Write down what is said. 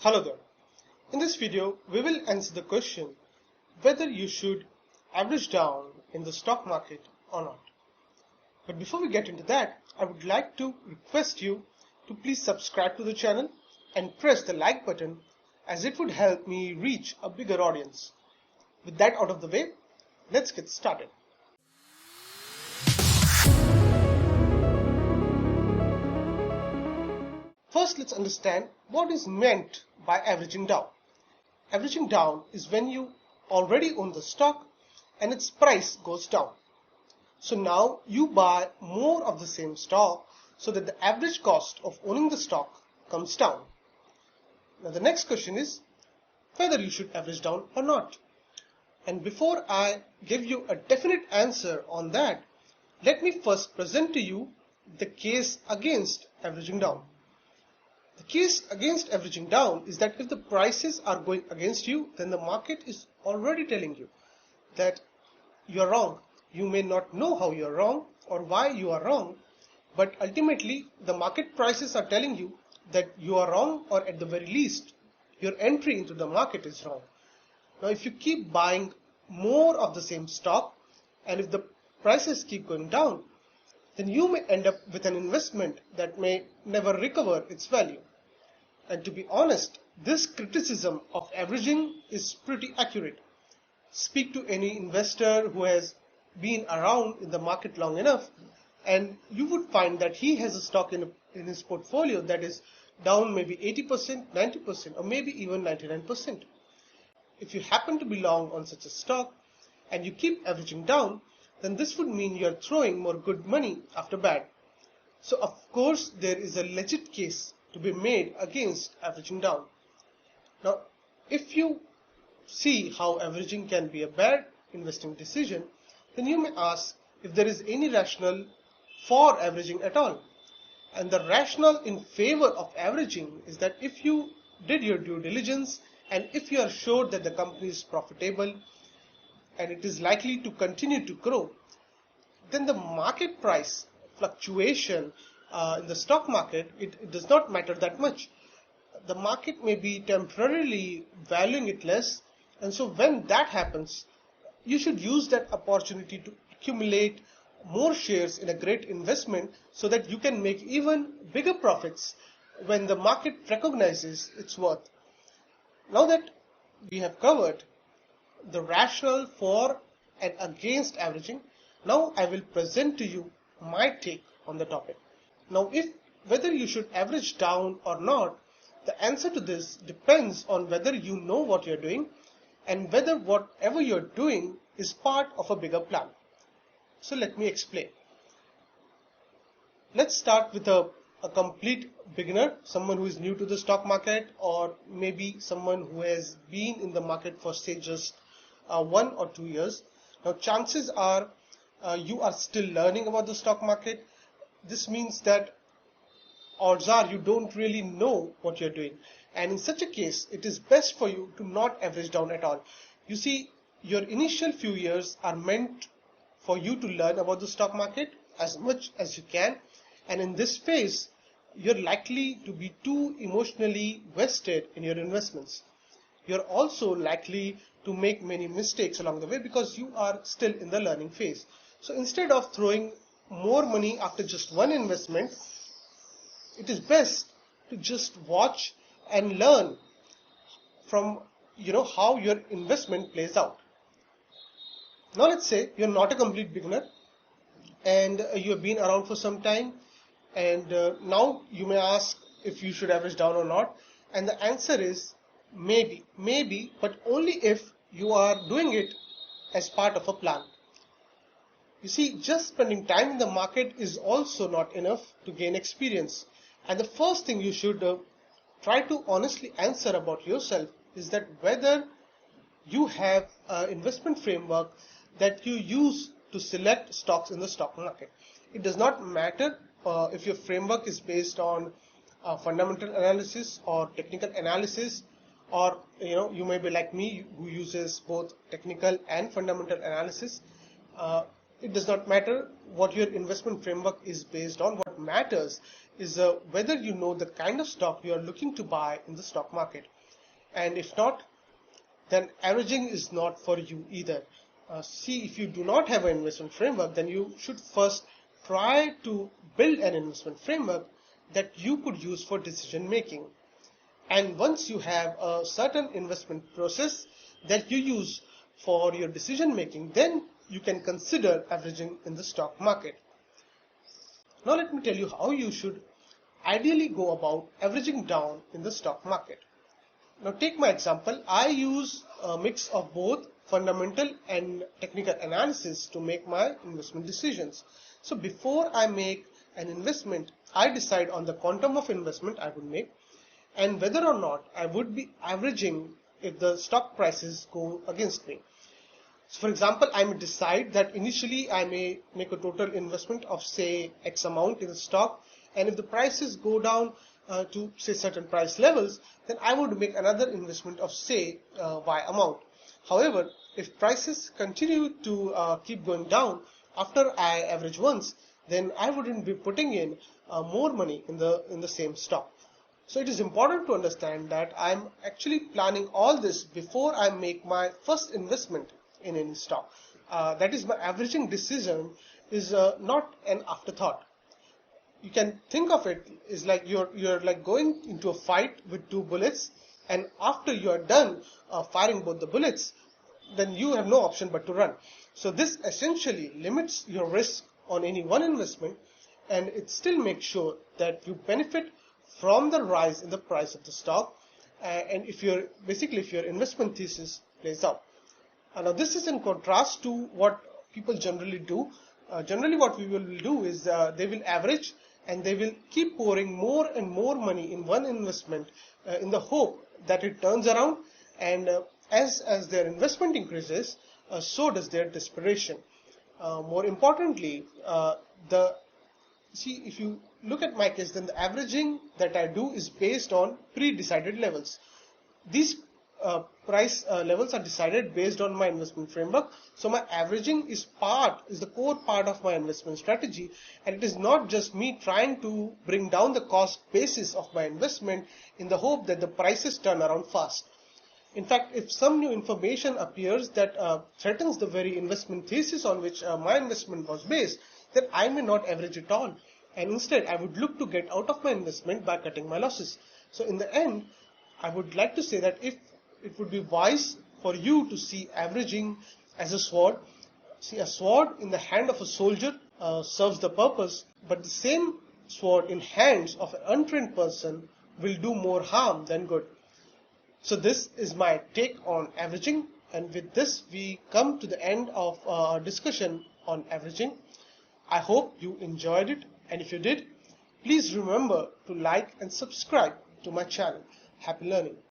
Hello there. In this video, we will answer the question whether you should average down in the stock market or not. But before we get into that, I would like to request you to please subscribe to the channel and press the like button, as it would help me reach a bigger audience. With that out of the way, let's get started. First, let's understand what is meant by averaging down. Averaging down is when you already own the stock and its price goes down. So now you buy more of the same stock so that the average cost of owning the stock comes down. Now the next question is whether you should average down or not. And before I give you a definite answer on that, let me first present to you the case against averaging down. The case against averaging down is that if the prices are going against you, then the market is already telling you that you are wrong. You may not know how you are wrong or why you are wrong, but ultimately the market prices are telling you that you are wrong, or at the very least your entry into the market is wrong. Now if you keep buying more of the same stock and if the prices keep going down, then you may end up with an investment that may never recover its value. And to be honest, this criticism of averaging is pretty accurate. Speak to any investor who has been around in the market long enough, and you would find that he has a stock in his portfolio that is down maybe 80%, 90%, or maybe even 99%. If you happen to be long on such a stock and you keep averaging down, then this would mean you're throwing more good money after bad. So of course there is a legit case to be made against averaging down. Now if you see how averaging can be a bad investing decision, then you may ask if there is any rationale for averaging at all. And the rationale in favor of averaging is that if you did your due diligence and if you are sure that the company is profitable and it is likely to continue to grow, then the market price fluctuation in the stock market, it does not matter that much. The market may be temporarily valuing it less, and so when that happens, you should use that opportunity to accumulate more shares in a great investment so that you can make even bigger profits when the market recognizes its worth. Now that we have covered the rationale for and against averaging, now I will present to you my take on the topic. Now whether you should average down or not, the answer to this depends on whether you know what you're doing and whether whatever you're doing is part of a bigger plan. So let me explain. Let's start with a complete beginner, someone who is new to the stock market, or maybe someone who has been in the market for say just 1 or 2 years. Now chances are you are still learning about the stock market. This means that odds are you don't really know what you're doing, and in such a case it is best for you to not average down at all. You see, your initial few years are meant for you to learn about the stock market as much as you can, and in this phase you're likely to be too emotionally vested in your investments. You're also likely to make many mistakes along the way because you are still in the learning phase. So instead of throwing more money after just one investment, it is best to just watch and learn from how your investment plays out. Now let's say you're not a complete beginner and you have been around for some time, and now you may ask if you should average down or not, and the answer is maybe, but only if you are doing it as part of a plan. You see, just spending time in the market is also not enough to gain experience. And the first thing you should try to honestly answer about yourself is that whether you have an investment framework that you use to select stocks in the stock market. It does not matter if your framework is based on fundamental analysis or technical analysis, or you may be like me who uses both technical and fundamental analysis. it does not matter what your investment framework is based on. What matters is whether you know the kind of stock you are looking to buy in the stock market. And if not, then averaging is not for you either. See, if you do not have an investment framework, then you should first try to build an investment framework that you could use for decision making. And once you have a certain investment process that you use for your decision making, then you can consider averaging in the stock market. Now let me tell you how you should ideally go about averaging down in the stock market. Now take my example. I use a mix of both fundamental and technical analysis to make my investment decisions. So before I make an investment, I decide on the quantum of investment I would make and whether or not I would be averaging if the stock prices go against me. So for example, I may decide that initially I may make a total investment of say X amount in the stock, and if the prices go down to say certain price levels, then I would make another investment of say Y amount. However, if prices continue to keep going down after I average once, then I wouldn't be putting in more money in the same stock. So it is important to understand that I'm actually planning all this before I make my first investment in any stock. That is, my averaging decision is not an afterthought. You can think of it is like you're like going into a fight with two bullets, and after you are done firing both the bullets, then you have no option but to run. So this essentially limits your risk on any one investment, and it still makes sure that you benefit from the rise in the price of the stock, and if your investment thesis plays out. Now this is in contrast to what people generally do. Generally what we will do is they will average and they will keep pouring more and more money in one investment in the hope that it turns around, and as their investment increases, so does their desperation. More importantly, if you look at my case, then the averaging that I do is based on pre-decided levels. These price levels are decided based on my investment framework. So my averaging is the core part of my investment strategy, and it is not just me trying to bring down the cost basis of my investment in the hope that the prices turn around fast. In fact, if some new information appears that threatens the very investment thesis on which my investment was based, then I may not average at all, and instead I would look to get out of my investment by cutting my losses. So in the end, I would like to say that if it would be wise for you to see averaging as a sword. See, a sword in the hand of a soldier serves the purpose, but the same sword in hands of an untrained person will do more harm than good. So this is my take on averaging, and with this we come to the end of our discussion on averaging. I hope you enjoyed it, and if you did, please remember to like and subscribe to my channel. Happy learning.